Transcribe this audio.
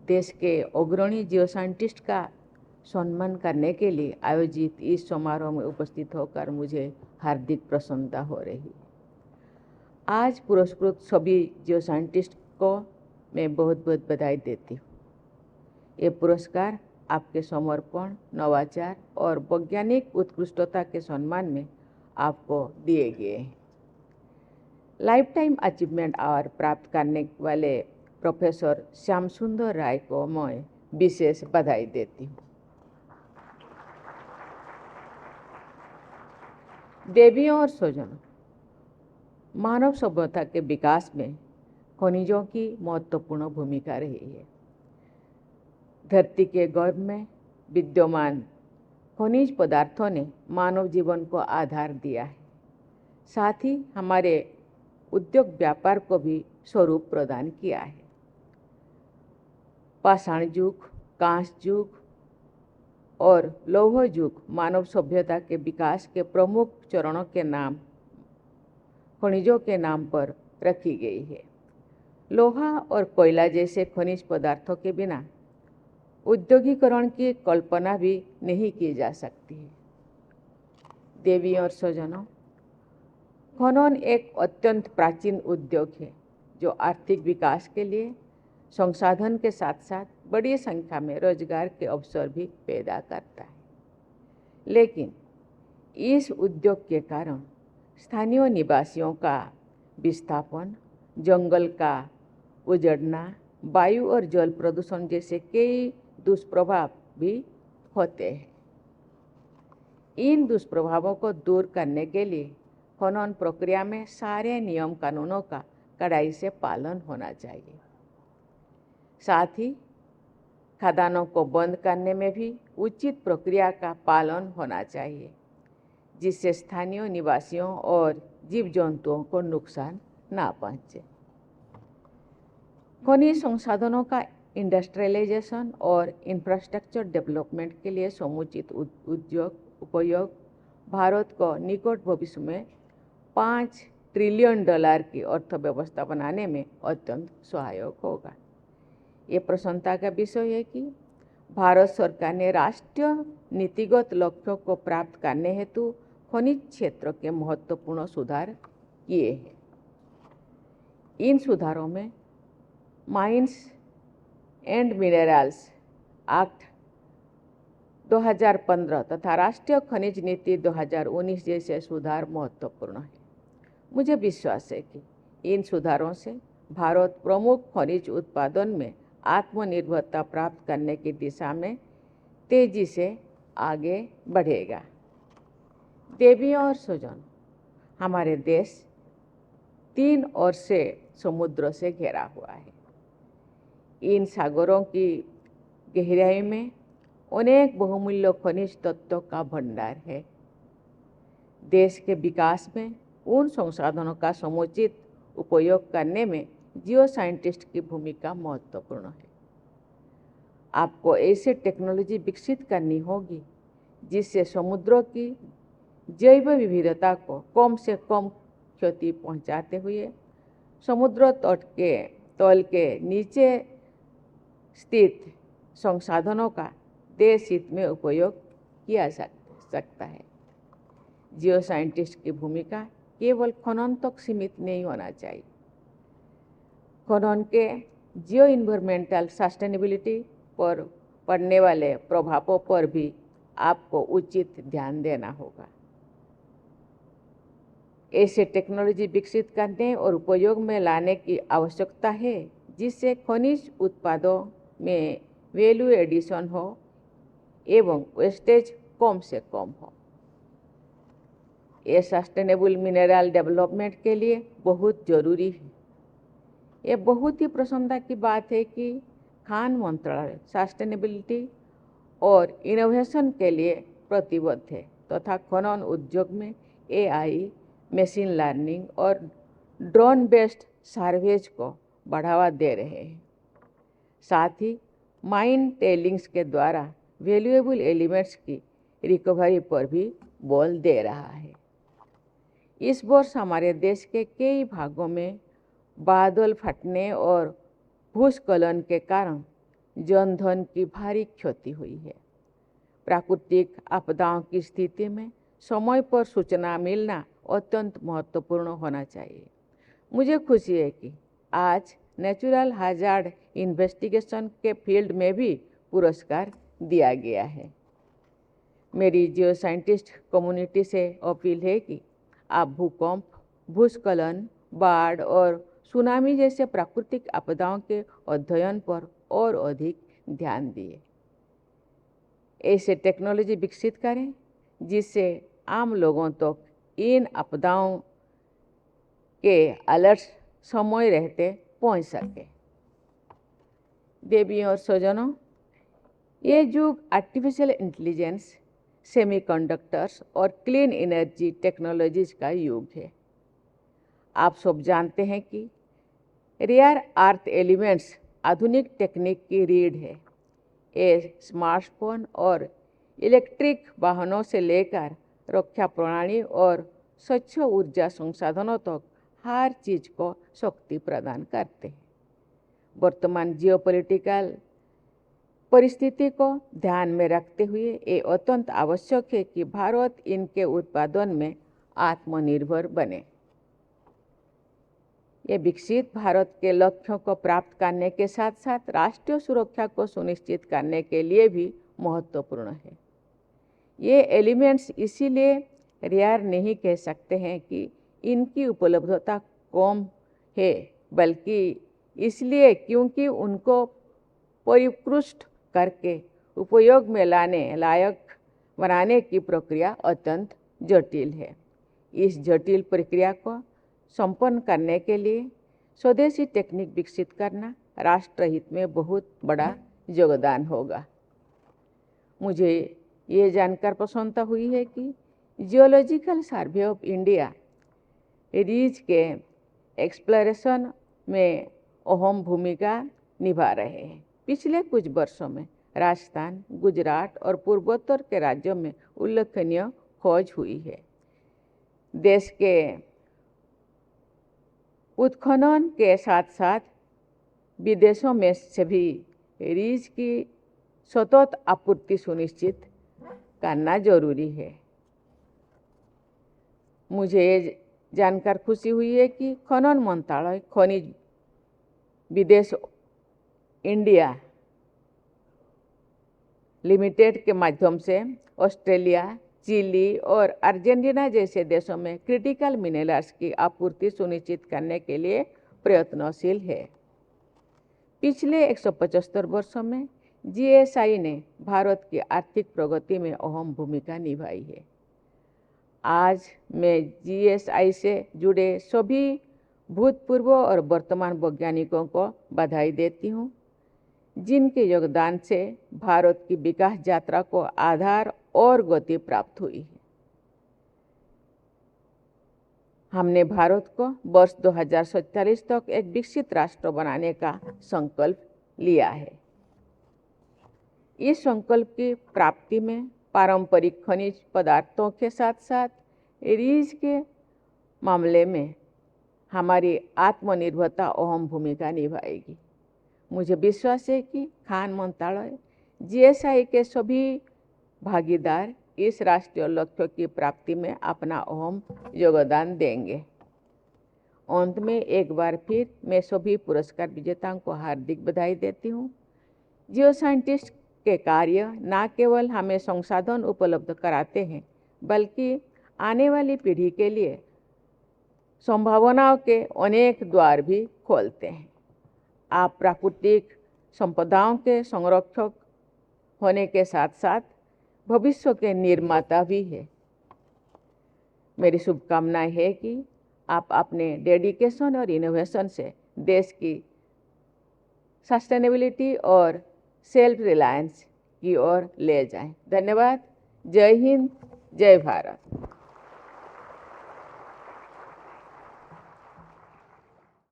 देश के अग्रणी जियो साइंटिस्ट का सम्मान करने के लिए आयोजित इस समारोह में उपस्थित होकर मुझे हार्दिक प्रसन्नता हो रही है। आज पुरस्कृत सभी जियो साइंटिस्ट को मैं बहुत बहुत बधाई देती हूँ। ये पुरस्कार आपके समर्पण, नवाचार और वैज्ञानिक उत्कृष्टता के सम्मान में आपको दिए गए हैं। लाइफ टाइम अचीवमेंट अवार्ड प्राप्त करने वाले प्रोफेसर श्याम सुंदर राय को मैं विशेष बधाई देती हूँ। देवियों और स्वजनों, मानव सभ्यता के विकास में खनिजों की महत्वपूर्ण भूमिका रही है। धरती के गर्भ में विद्यमान खनिज पदार्थों ने मानव जीवन को आधार दिया है, साथ ही हमारे उद्योग व्यापार को भी स्वरूप प्रदान किया है। पाषाण युग, कांस्य युग और लौह युग मानव सभ्यता के विकास के प्रमुख चरणों के नाम खनिजों के नाम पर रखी गई है। लोहा और कोयला जैसे खनिज पदार्थों के बिना औद्योगिकरण की कल्पना भी नहीं की जा सकती है। देवी और स्वजनों, खनन एक अत्यंत प्राचीन उद्योग है जो आर्थिक विकास के लिए संसाधन के साथ साथ बड़ी संख्या में रोजगार के अवसर भी पैदा करता है। लेकिन इस उद्योग के कारण स्थानीय निवासियों का विस्थापन, जंगल का उजड़ना, वायु और जल प्रदूषण जैसे कई दुष्प्रभाव भी होते हैं। इन दुष्प्रभावों को दूर करने के लिए खनन प्रक्रिया में सारे नियम कानूनों का कड़ाई से पालन होना चाहिए। साथ ही खदानों को बंद करने में भी उचित प्रक्रिया का पालन होना चाहिए, जिससे स्थानीय निवासियों और जीव जंतुओं को नुकसान ना पहुंचे। खनिज संसाधनों का इंडस्ट्रियलाइजेशन और इंफ्रास्ट्रक्चर डेवलपमेंट के लिए समुचित उपयोग भारत को निकट भविष्य में $5 ट्रिलियन की अर्थव्यवस्था बनाने में अत्यंत सहायक होगा। ये प्रसन्नता का विषय है कि भारत सरकार ने राष्ट्रीय नीतिगत लक्ष्यों को प्राप्त करने हेतु खनिज क्षेत्र के महत्वपूर्ण सुधार किए हैं। इन सुधारों में माइंस एंड मिनरल्स एक्ट 2015 तथा राष्ट्रीय खनिज नीति 2019 जैसे सुधार महत्वपूर्ण है। मुझे विश्वास है कि इन सुधारों से भारत प्रमुख खनिज उत्पादन में आत्मनिर्भरता प्राप्त करने की दिशा में तेजी से आगे बढ़ेगा। देवियों और स्वजनों, हमारे देश 3 ओर से समुद्रों से घिरा हुआ है। इन सागरों की गहराई में अनेक बहुमूल्य खनिज तत्वों का भंडार है। देश के विकास में उन संसाधनों का समुचित उपयोग करने में जियो साइंटिस्ट की भूमिका महत्वपूर्ण है। आपको ऐसे टेक्नोलॉजी विकसित करनी होगी जिससे समुद्रों की जैव विविधता को कम से कम क्षति पहुंचाते हुए समुद्र तल के नीचे स्थित संसाधनों का देश हित में उपयोग किया सकता है। जियो साइंटिस्ट की भूमिका केवल खनन तक सीमित नहीं होना चाहिए। खनन के जियो इन्वायरमेंटल सस्टेनेबिलिटी पर पड़ने वाले प्रभावों पर भी आपको उचित ध्यान देना होगा। ऐसे टेक्नोलॉजी विकसित करने और उपयोग में लाने की आवश्यकता है जिससे खनिज उत्पादों में वैल्यू एडिशन हो एवं वेस्टेज कम से कम हो। ये सस्टेनेबल मिनरल डेवलपमेंट के लिए बहुत जरूरी है। ये बहुत ही प्रसन्नता की बात है कि खान मंत्रालय सस्टेनेबिलिटी और इनोवेशन के लिए प्रतिबद्ध है तथा खनन उद्योग में AI, मशीन लर्निंग और ड्रोन बेस्ड सर्वेज को बढ़ावा दे रहे हैं। साथ ही माइन टेलिंग्स के द्वारा वैल्यूएबल एलिमेंट्स की रिकवरी पर भी बल दे रहा है। इस वर्ष हमारे देश के कई भागों में बादल फटने और भूस्खलन के कारण जन धन की भारी क्षति हुई है। प्राकृतिक आपदाओं की स्थिति में समय पर सूचना मिलना अत्यंत महत्वपूर्ण होना चाहिए। मुझे खुशी है कि आज नेचुरल हैजार्ड इन्वेस्टिगेशन के फील्ड में भी पुरस्कार दिया गया है। मेरी जियो साइंटिस्ट कम्युनिटी से अपील है कि आप भूकंप, भूस्खलन, बाढ़ और सुनामी जैसे प्राकृतिक आपदाओं के अध्ययन पर और अधिक ध्यान दिए। ऐसे टेक्नोलॉजी विकसित करें जिससे आम लोगों तक इन आपदाओं के अलर्ट समय रहते पहुंच सके। देवियों और स्वजनों, ये युग आर्टिफिशियल इंटेलिजेंस, सेमीकंडक्टर्स और क्लीन एनर्जी टेक्नोलॉजीज का युग है। आप सब जानते हैं कि रेयर अर्थ एलिमेंट्स आधुनिक टेक्निक की रीढ़ है। ये स्मार्टफोन और इलेक्ट्रिक वाहनों से लेकर रक्षा प्रणाली और स्वच्छ ऊर्जा संसाधनों तक हर चीज को शक्ति प्रदान करते हैं। वर्तमान जियोपॉलिटिकल परिस्थिति को ध्यान में रखते हुए ये अत्यंत आवश्यक है कि भारत इनके उत्पादन में आत्मनिर्भर बने। ये विकसित भारत के लक्ष्यों को प्राप्त करने के साथ साथ राष्ट्रीय सुरक्षा को सुनिश्चित करने के लिए भी महत्वपूर्ण है। ये एलिमेंट्स इसीलिए रेयर नहीं कह सकते हैं कि इनकी उपलब्धता कम है, बल्कि इसलिए क्योंकि उनको परिष्कृत करके उपयोग में लाने लायक बनाने की प्रक्रिया अत्यंत जटिल है। इस जटिल प्रक्रिया को संपन्न करने के लिए स्वदेशी टेक्निक विकसित करना राष्ट्र हित में बहुत बड़ा योगदान होगा। मुझे ये जानकर प्रसन्नता हुई है कि geological survey of India reach के एक्सप्लोरेशन में अहम भूमिका निभा रहे हैं। पिछले कुछ वर्षों में राजस्थान, गुजरात और पूर्वोत्तर के राज्यों में उल्लेखनीय खोज हुई है। देश के उत्खनन के साथ साथ विदेशों में से भी रीच की सतत आपूर्ति सुनिश्चित करना जरूरी है। मुझे ये जानकर खुशी हुई है कि खनन मंत्रालय खनिज विदेश इंडिया लिमिटेड के माध्यम से ऑस्ट्रेलिया, चिली और अर्जेंटीना जैसे देशों में क्रिटिकल मिनरल्स की आपूर्ति सुनिश्चित करने के लिए प्रयत्नशील है। पिछले 175 वर्षों में जीएसआई ने भारत की आर्थिक प्रगति में अहम भूमिका निभाई है। आज मैं जीएसआई से जुड़े सभी भूतपूर्व और वर्तमान वैज्ञानिकों को बधाई देती हूँ, जिनके योगदान से भारत की विकास यात्रा को आधार और गति प्राप्त हुई है। हमने भारत को वर्ष 2047 तक एक विकसित राष्ट्र बनाने का संकल्प लिया है। इस संकल्प की प्राप्ति में पारंपरिक खनिज पदार्थों के साथ साथ रीच के मामले में हमारी आत्मनिर्भरता अहम भूमिका निभाएगी। मुझे विश्वास है कि खान मंत्रालय, जीएसआई के सभी भागीदार इस राष्ट्रीय लक्ष्य की प्राप्ति में अपना अहम योगदान देंगे। अंत में एक बार फिर मैं सभी पुरस्कार विजेताओं को हार्दिक बधाई देती हूँ। जियो साइंटिस्ट के कार्य न केवल हमें संसाधन उपलब्ध कराते हैं, बल्कि आने वाली पीढ़ी के लिए संभावनाओं के अनेक द्वार भी खोलते हैं। आप प्राकृतिक संपदाओं के संरक्षक होने के साथ साथ भविष्य के निर्माता भी हैं। मेरी शुभकामनाएं है कि आप अपने डेडिकेशन और इनोवेशन से देश की सस्टेनेबिलिटी और सेल्फ रिलायंस की ओर ले जाएं। धन्यवाद। जय हिंद, जय भारत।